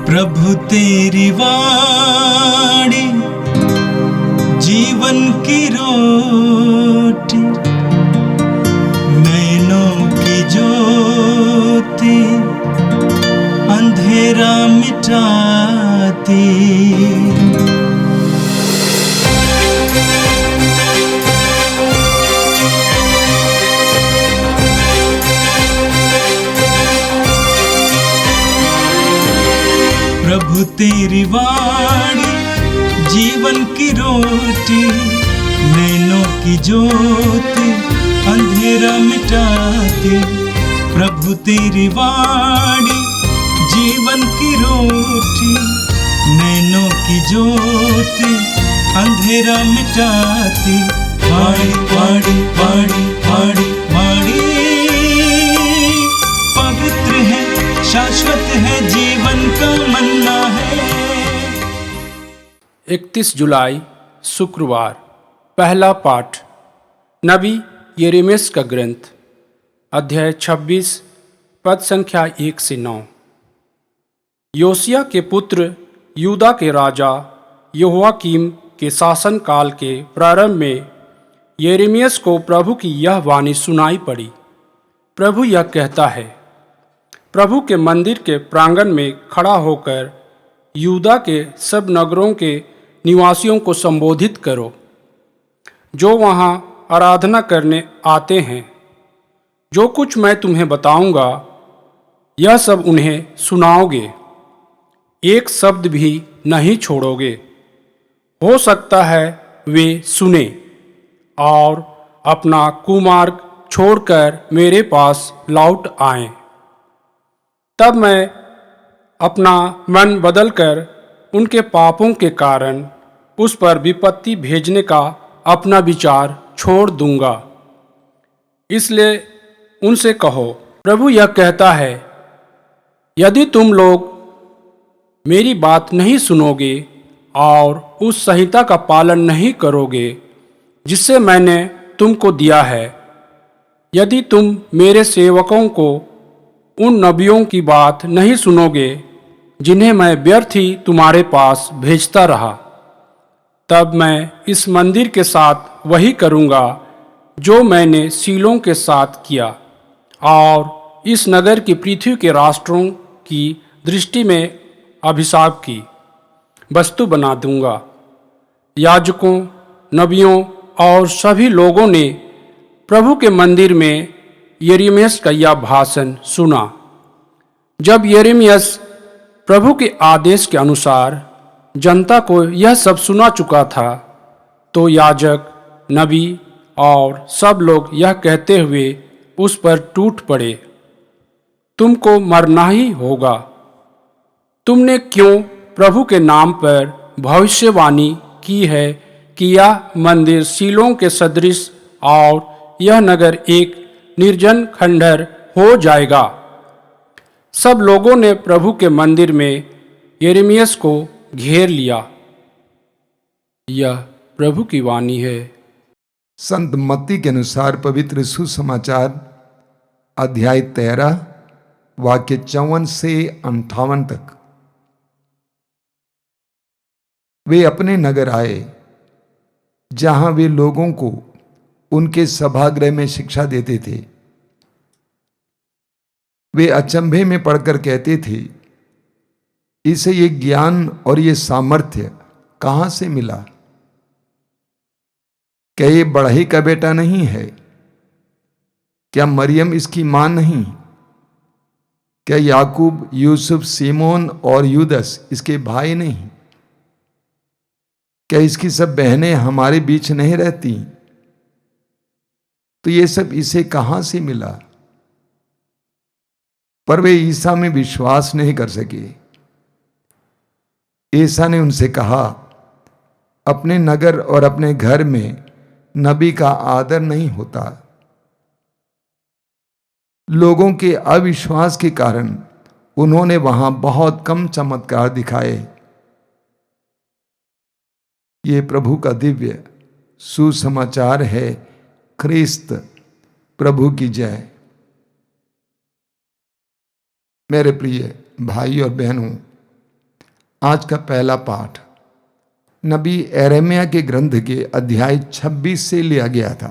प्रभु तेरी वाणी जीवन की रोटी, नैनों की ज्योति अंधेरा मिटाती। प्रभु तेरी वाणी जीवन की रोटी, नैनों की ज्योति अंधेरा मिटाती। प्रभु तेरी वाणी जीवन की रोटी, नैनों की ज्योति अंधेरा मिटाती। वाणी वाणी वाणी वाणी वाणी पवित्र है, शाश्वत है, जीवन का मन्ना है। 31 जुलाई शुक्रवार। पहला पाठ नबी यिर्मयाह का ग्रंथ, अध्याय 26, पद संख्या 1 से 9। योशिय्याह के पुत्र यूदा के राजा यहोयाकीम के शासन काल के प्रारंभ में यिर्मयाह को प्रभु की यह वाणी सुनाई पड़ी। प्रभु यह कहता है, प्रभु के मंदिर के प्रांगण में खड़ा होकर यूदा के सब नगरों के निवासियों को संबोधित करो, जो वहाँ आराधना करने आते हैं। जो कुछ मैं तुम्हें बताऊंगा, यह सब उन्हें सुनाओगे, एक शब्द भी नहीं छोड़ोगे। हो सकता है वे सुने और अपना कुमार्ग छोड़कर मेरे पास लौट आएं। तब मैं अपना मन बदलकर उनके पापों के कारण उस पर विपत्ति भेजने का अपना विचार छोड़ दूंगा। इसलिए उनसे कहो, प्रभु यह कहता है, यदि तुम लोग मेरी बात नहीं सुनोगे और उस संहिता का पालन नहीं करोगे जिससे मैंने तुमको दिया है, यदि तुम मेरे सेवकों को उन नबियों की बात नहीं सुनोगे जिन्हें मैं व्यर्थ ही तुम्हारे पास भेजता रहा, तब मैं इस मंदिर के साथ वही करूँगा जो मैंने शीलों के साथ किया और इस नगर की पृथ्वी के राष्ट्रों की दृष्टि में अभिशाप की वस्तु बना दूंगा। याजकों, नबियों और सभी लोगों ने प्रभु के मंदिर में यिर्मयाह का यह भाषण सुना। जब यिर्मयाह प्रभु के आदेश के अनुसार जनता को यह सब सुना चुका था, तो याजक, नबी और सब लोग यह कहते हुए उस पर टूट पड़े, तुमको मरना ही होगा। तुमने क्यों प्रभु के नाम पर भविष्यवाणी की है कि यह मंदिर शीलों के सदृश और यह नगर एक निर्जन खंडहर हो जाएगा। सब लोगों ने प्रभु के मंदिर में यिर्मयाह को घेर लिया। यह प्रभु की वाणी है। संत मत्ती के अनुसार पवित्र सुसमाचार अध्याय 13 वाक्य 54 से 58 तक। वे अपने नगर आए, जहां वे लोगों को उनके सभागृह में शिक्षा देते थे। वे अचंभे में पड़कर कहते थे, इसे ये ज्ञान और ये सामर्थ्य कहां से मिला? क्या ये बढ़ई का बेटा नहीं है? क्या मरियम इसकी मां नहीं? क्या याकूब, यूसुफ, सीमोन और यूदस इसके भाई नहीं? क्या इसकी सब बहनें हमारे बीच नहीं रहती? तो ये सब इसे कहां से मिला? पर वे ईसा में विश्वास नहीं कर सके। ईसा ने उनसे कहा, अपने नगर और अपने घर में नबी का आदर नहीं होता। लोगों के अविश्वास के कारण उन्होंने वहां बहुत कम चमत्कार दिखाए। ये प्रभु का दिव्य सुसमाचार है। ख्रिस्त प्रभु की जय। मेरे प्रिय भाई और बहनों, आज का पहला पाठ नबी यिर्मयाह के ग्रंथ के अध्याय 26 से लिया गया था।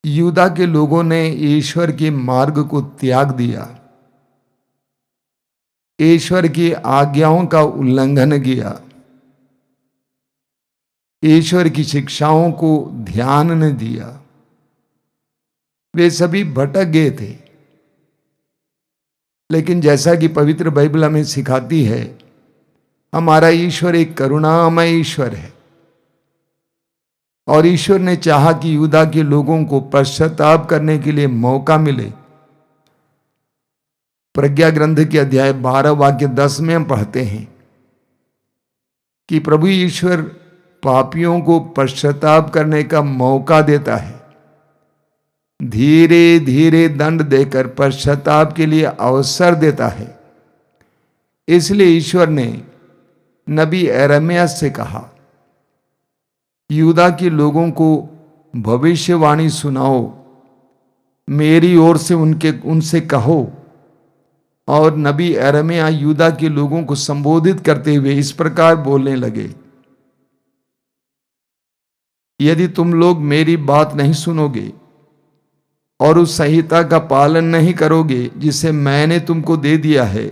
यूदा के लोगों ने ईश्वर के मार्ग को त्याग दिया, ईश्वर की आज्ञाओं का उल्लंघन किया, ईश्वर की शिक्षाओं को ध्यान न दिया। वे सभी भटक गए थे। लेकिन जैसा कि पवित्र बाइबल हमें सिखाती है, हमारा ईश्वर एक करुणामय ईश्वर है और ईश्वर ने चाहा कि यूदा के लोगों को पश्चाताप करने के लिए मौका मिले। प्रज्ञा ग्रंथ के अध्याय 12 वाक्य 10 में हम पढ़ते हैं कि प्रभु ईश्वर पापियों को पश्चाताप करने का मौका देता है, धीरे धीरे दंड देकर पश्चाताप के लिए अवसर देता है। इसलिए ईश्वर ने नबी यिर्मयाह से कहा, यूदा के लोगों को भविष्यवाणी सुनाओ, मेरी ओर से उनसे कहो। और नबी यिर्मयाह यूदा के लोगों को संबोधित करते हुए इस प्रकार बोलने लगे, यदि तुम लोग मेरी बात नहीं सुनोगे और उस संहिता का पालन नहीं करोगे जिसे मैंने तुमको दे दिया है,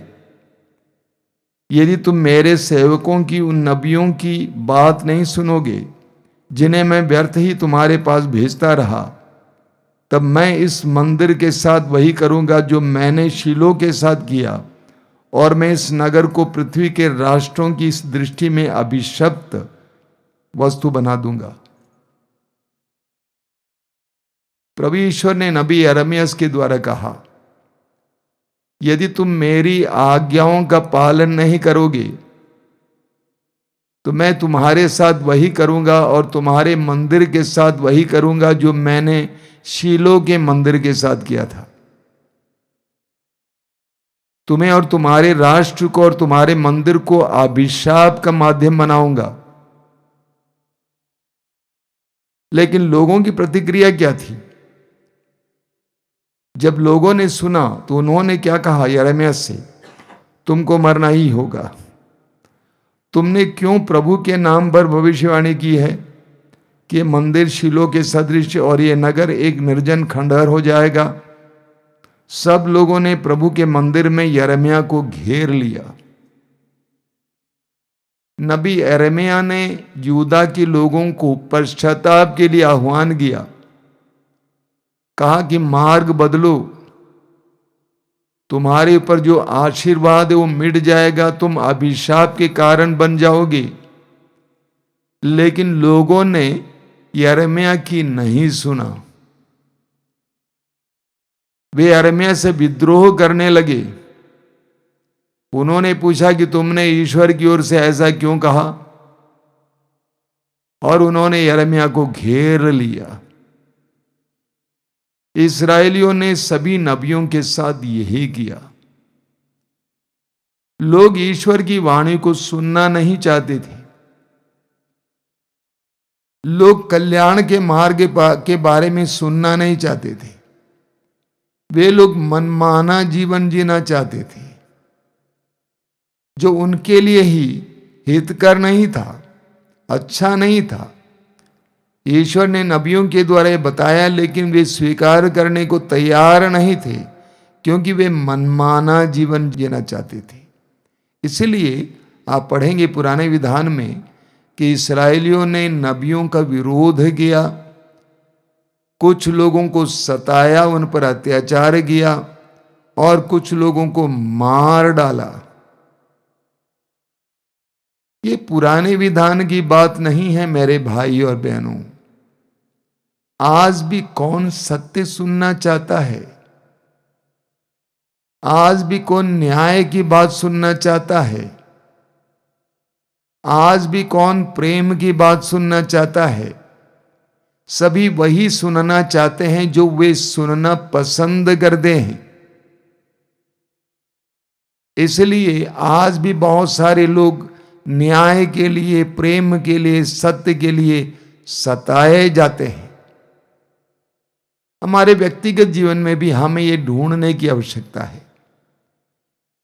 यदि तुम मेरे सेवकों की उन नबियों की बात नहीं सुनोगे जिन्हें मैं व्यर्थ ही तुम्हारे पास भेजता रहा, तब मैं इस मंदिर के साथ वही करूंगा जो मैंने शीलो के साथ किया, और मैं इस नगर को पृथ्वी के राष्ट्रों की इस दृष्टि में अभिशप्त वस्तु बना दूंगा। प्रभु ईश्वर ने नबी यिर्मयाह के द्वारा कहा, यदि तुम मेरी आज्ञाओं का पालन नहीं करोगे तो मैं तुम्हारे साथ वही करूंगा और तुम्हारे मंदिर के साथ वही करूंगा जो मैंने शीलो के मंदिर के साथ किया था। तुम्हें और तुम्हारे राष्ट्र को और तुम्हारे मंदिर को अभिशाप का माध्यम बनाऊंगा। लेकिन लोगों की प्रतिक्रिया क्या थी? जब लोगों ने सुना तो उन्होंने क्या कहा यिर्मयाह से, तुमको मरना ही होगा। तुमने क्यों प्रभु के नाम पर भविष्यवाणी की है कि मंदिर शीलो के सदृश और यह नगर एक निर्जन खंडहर हो जाएगा। सब लोगों ने प्रभु के मंदिर में यिर्मयाह को घेर लिया। नबी यिर्मयाह ने यूदा के लोगों को पश्चाताप के लिए आह्वान किया, कहा कि मार्ग बदलो, तुम्हारे ऊपर जो आशीर्वाद है वो मिट जाएगा, तुम अभिशाप के कारण बन जाओगे। लेकिन लोगों ने यिर्मयाह की नहीं सुना। वे यिर्मयाह से विद्रोह करने लगे। उन्होंने पूछा कि तुमने ईश्वर की ओर से ऐसा क्यों कहा, और उन्होंने यिर्मयाह को घेर लिया। इस्राएलियों ने सभी नबियों के साथ यही किया। लोग ईश्वर की वाणी को सुनना नहीं चाहते थे। लोग कल्याण के मार्ग के बारे में सुनना नहीं चाहते थे। वे लोग मनमाना जीवन जीना चाहते थे जो उनके लिए ही हितकर नहीं था, अच्छा नहीं था। ईश्वर ने नबियों के द्वारा बताया, लेकिन वे स्वीकार करने को तैयार नहीं थे क्योंकि वे मनमाना जीवन जीना चाहते थे। इसलिए आप पढ़ेंगे पुराने विधान में कि इस्राएलियों ने नबियों का विरोध किया, कुछ लोगों को सताया, उन पर अत्याचार किया और कुछ लोगों को मार डाला। ये पुराने विधान की बात नहीं है मेरे भाई और बहनों। आज भी कौन सत्य सुनना चाहता है? आज भी कौन न्याय की बात सुनना चाहता है? आज भी कौन प्रेम की बात सुनना चाहता है? सभी वही सुनना चाहते हैं जो वे सुनना पसंद करते हैं। इसलिए आज भी बहुत सारे लोग न्याय के लिए, प्रेम के लिए, सत्य के लिए सताए जाते हैं। हमारे व्यक्तिगत जीवन में भी हमें ये ढूंढने की आवश्यकता है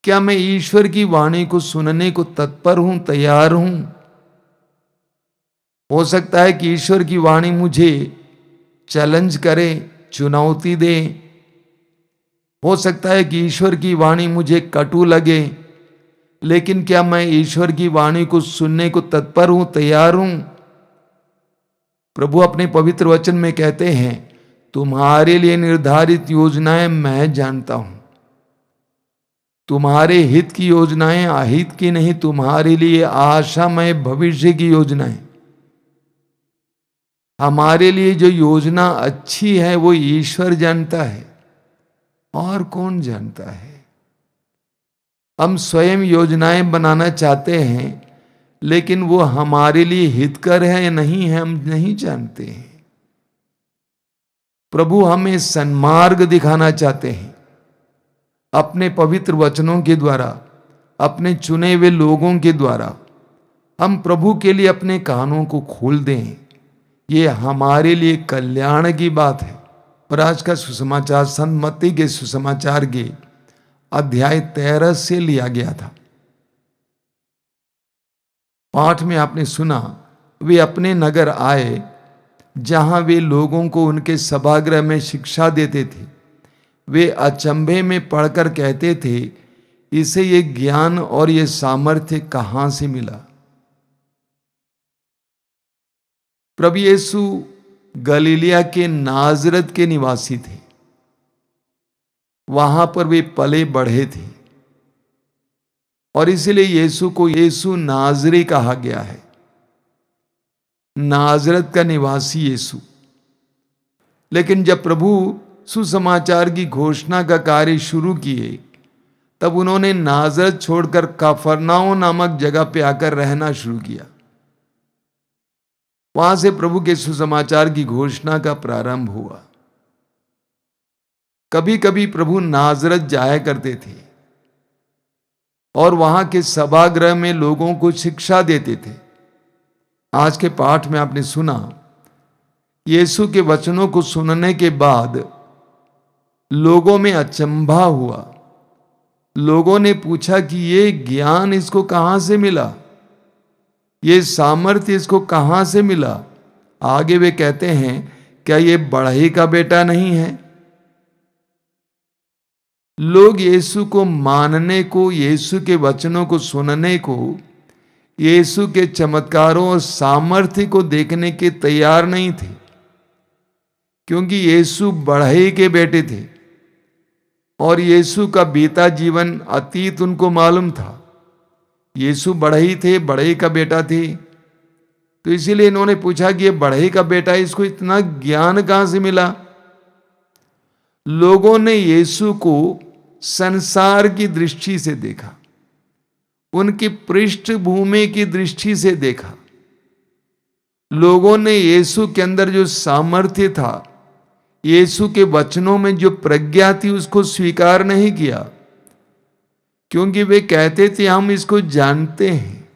क्या मैं ईश्वर की वाणी को सुनने को तत्पर हूं, तैयार हूं? हो सकता है कि ईश्वर की वाणी मुझे चैलेंज करे, चुनौती दे। हो सकता है कि ईश्वर की वाणी मुझे कटु लगे, लेकिन क्या मैं ईश्वर की वाणी को सुनने को तत्पर हूं, तैयार हूं? प्रभु अपने पवित्र वचन में कहते हैं, तुम्हारे लिए निर्धारित योजनाएं मैं जानता हूं। तुम्हारे हित की योजनाएं अहित की नहीं, तुम्हारे लिए आशामय भविष्य की योजनाएं। हमारे लिए जो योजना अच्छी है वो ईश्वर जानता है, और कौन जानता है? हम स्वयं योजनाएं बनाना चाहते हैं, लेकिन वो हमारे लिए हितकर है या नहीं है हम नहीं जानते हैं। प्रभु हमें सन्मार्ग दिखाना चाहते हैं अपने पवित्र वचनों के द्वारा, अपने चुने हुए लोगों के द्वारा। हम प्रभु के लिए अपने कानों को खोल दें, ये हमारे लिए कल्याण की बात है। और आज का सुसमाचार संत मत्ती के सुसमाचार के अध्याय 13 से लिया गया था। पाठ में आपने सुना, वे अपने नगर आए जहां वे लोगों को उनके सभागृह में शिक्षा देते थे। वे अचंभे में पढ़कर कहते थे, इसे ये ज्ञान और ये सामर्थ्य कहां से मिला? प्रभु यीशु गलीलिया के नाजरत के निवासी थे। वहां पर वे पले बढ़े थे और इसलिए यीशु को यीशु नाजरी कहा गया है। नाजरत का निवासी यीशु। लेकिन जब प्रभु सुसमाचार की घोषणा का कार्य शुरू किए, तब उन्होंने नाजरत छोड़कर कफरनाओं नामक जगह पे आकर रहना शुरू किया। वहां से प्रभु के सुसमाचार की घोषणा का प्रारंभ हुआ। कभी कभी प्रभु नाजरत जाया करते थे और वहां के सभागृह में लोगों को शिक्षा देते थे। आज के पाठ में आपने सुना, यीशु के वचनों को सुनने के बाद लोगों में अचंभा हुआ। लोगों ने पूछा कि ये ज्ञान इसको कहां से मिला, ये सामर्थ्य इसको कहां से मिला? आगे वे कहते हैं, क्या ये बढ़ई का बेटा नहीं है? लोग यीशु को मानने को, यीशु के वचनों को सुनने को, यीशु के चमत्कारों और सामर्थ्य को देखने के तैयार नहीं थे, क्योंकि यीशु बढ़ई के बेटे थे और यीशु का बीता जीवन अतीत उनको मालूम था। यीशु बढ़ई थे, बढ़ई का बेटा थे, तो इसीलिए इन्होंने पूछा कि ये बढ़ई का बेटा, इसको इतना ज्ञान कहां से मिला? लोगों ने यीशु को संसार की दृष्टि से देखा, उनकी पृष्ठभूमि की दृष्टि से देखा। लोगों ने यीशु के अंदर जो सामर्थ्य था, यीशु के वचनों में जो प्रज्ञा थी, उसको स्वीकार नहीं किया, क्योंकि वे कहते थे हम इसको जानते हैं।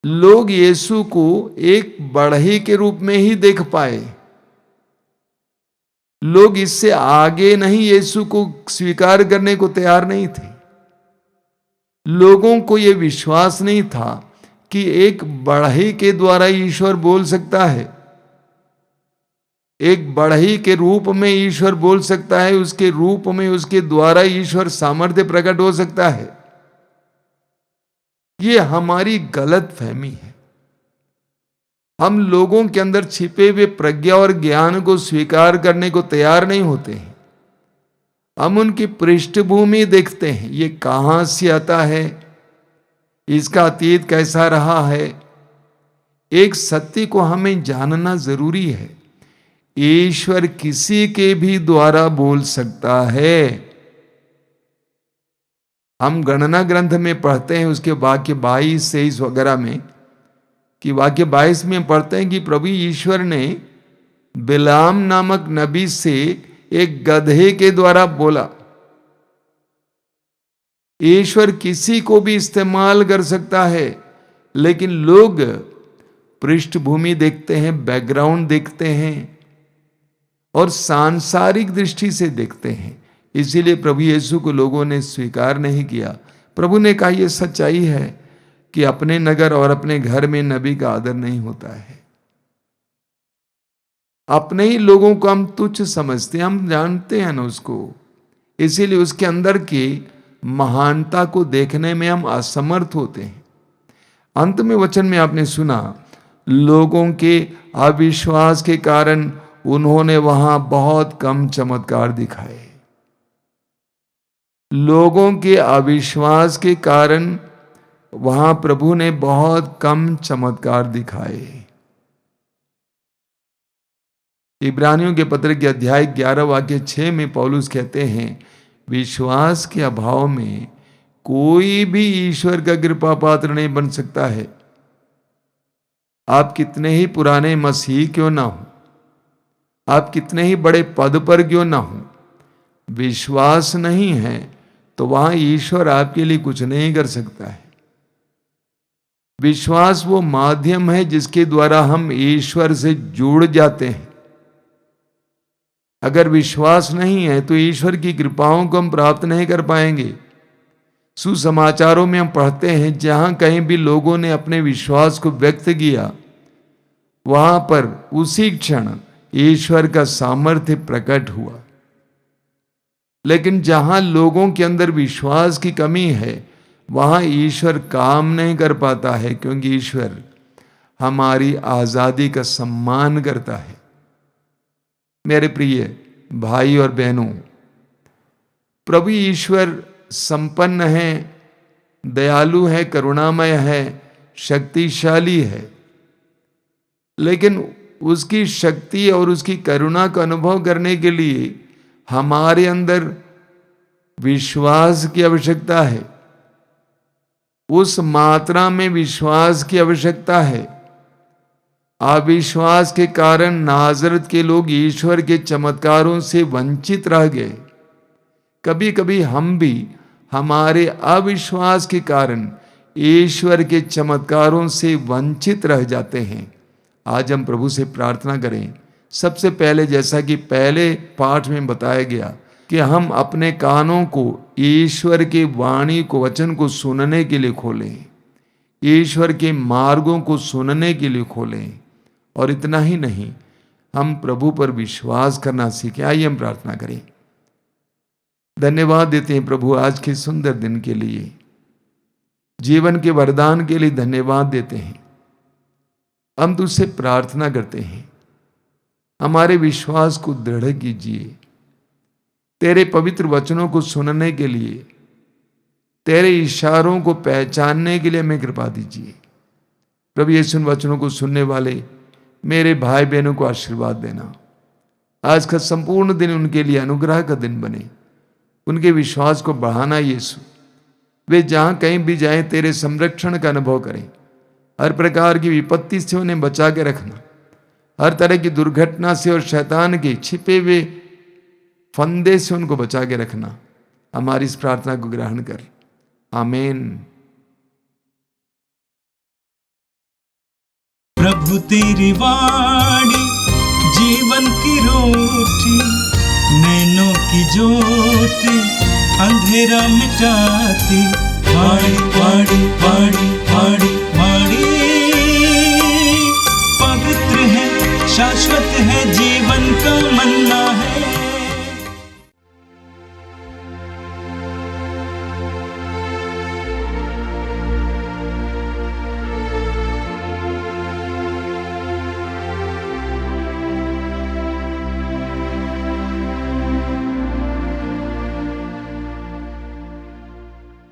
लोग यीशु को एक बढ़ई के रूप में ही देख पाए। लोग इससे आगे नहीं यीशु को स्वीकार करने को तैयार नहीं थे। लोगों को यह विश्वास नहीं था कि एक बढ़ई के द्वारा ईश्वर बोल सकता है, एक बढ़ई के रूप में ईश्वर बोल सकता है, उसके रूप में, उसके द्वारा ईश्वर सामर्थ्य प्रकट हो सकता है। यह हमारी गलत फहमी है। हम लोगों के अंदर छिपे हुए प्रज्ञा और ज्ञान को स्वीकार करने को तैयार नहीं होते हैं। हम उनकी पृष्ठभूमि देखते हैं, ये कहां से आता है, इसका अतीत कैसा रहा है। एक सत्य को हमें जानना जरूरी है, ईश्वर किसी के भी द्वारा बोल सकता है। हम गणना ग्रंथ में पढ़ते हैं, उसके वाक्य 22, 23 वगैरह में, कि वाक्य 22 में पढ़ते हैं कि प्रभु ईश्वर ने बिलाम नामक नबी से एक गधे के द्वारा बोला। ईश्वर किसी को भी इस्तेमाल कर सकता है, लेकिन लोग पृष्ठभूमि देखते हैं, बैकग्राउंड देखते हैं और सांसारिक दृष्टि से देखते हैं। इसीलिए प्रभु यीशु को लोगों ने स्वीकार नहीं किया। प्रभु ने कहा यह सच्चाई है कि अपने नगर और अपने घर में नबी का आदर नहीं होता है। अपने ही लोगों को हम तुच्छ समझते हैं, हम जानते हैं ना उसको, इसीलिए उसके अंदर की महानता को देखने में हम असमर्थ होते हैं। अंत में वचन में आपने सुना, लोगों के अविश्वास के कारण उन्होंने वहां बहुत कम चमत्कार दिखाए। लोगों के अविश्वास के कारण वहां प्रभु ने बहुत कम चमत्कार दिखाए। इब्रानियों के पत्र के अध्याय 11 वाक्य 6 में पौलुस कहते हैं, विश्वास के अभाव में कोई भी ईश्वर का कृपा पात्र नहीं बन सकता है। आप कितने ही पुराने मसीही क्यों ना हो, आप कितने ही बड़े पद पर क्यों ना हो, विश्वास नहीं है तो वहां ईश्वर आपके लिए कुछ नहीं कर सकता है। विश्वास वो माध्यम है जिसके द्वारा हम ईश्वर से जुड़ जाते हैं। अगर विश्वास नहीं है तो ईश्वर की कृपाओं को हम प्राप्त नहीं कर पाएंगे। सुसमाचारों में हम पढ़ते हैं, जहां कहीं भी लोगों ने अपने विश्वास को व्यक्त किया, वहां पर उसी क्षण ईश्वर का सामर्थ्य प्रकट हुआ। लेकिन जहां लोगों के अंदर विश्वास की कमी है, वहां ईश्वर काम नहीं कर पाता है, क्योंकि ईश्वर हमारी आजादी का सम्मान करता है। मेरे प्रिय भाई और बहनों, प्रभु ईश्वर संपन्न है, दयालु है, करुणामय है, शक्तिशाली है, लेकिन उसकी शक्ति और उसकी करुणा का अनुभव करने के लिए हमारे अंदर विश्वास की आवश्यकता है। उस मात्रा में विश्वास की आवश्यकता है। अविश्वास के कारण नाजरत के लोग ईश्वर के चमत्कारों से वंचित रह गए। कभी कभी हम भी हमारे अविश्वास के कारण ईश्वर के चमत्कारों से वंचित रह जाते हैं। आज हम प्रभु से प्रार्थना करें। सबसे पहले, जैसा कि पहले पाठ में बताया गया, कि हम अपने कानों को ईश्वर के वाणी को, वचन को सुनने के लिए खोलें, ईश्वर के मार्गों को सुनने के लिए खोलें। और इतना ही नहीं, हम प्रभु पर विश्वास करना सीखें। आइए हम प्रार्थना करें। धन्यवाद देते हैं प्रभु आज के सुंदर दिन के लिए, जीवन के वरदान के लिए धन्यवाद देते हैं। हम तुझसे प्रार्थना करते हैं, हमारे विश्वास को दृढ़ कीजिए। तेरे पवित्र वचनों को सुनने के लिए, तेरे इशारों को पहचानने के लिए हमें कृपा दीजिए। प्रभु यीशु वचनों को सुनने वाले मेरे भाई बहनों को आशीर्वाद देना। आज का संपूर्ण दिन उनके लिए अनुग्रह का दिन बने, उनके विश्वास को बढ़ाना। यीशु, वे जहां कहीं भी जाएं तेरे संरक्षण का अनुभव करें। हर प्रकार की विपत्ति से उन्हें बचा के रखना, हर तरह की दुर्घटना से और शैतान के छिपे हुए फंदे से उनको बचा के रखना। हमारी इस प्रार्थना को ग्रहण कर, आमीन। प्रभु तेरी वाणी जीवन की रोटी, नैनों की ज्योति अंधेरा मिटाती। वाणी वाणी वाणी वाणी वाणी पवित्र है, शाश्वत है, जीवन का मन्ना है।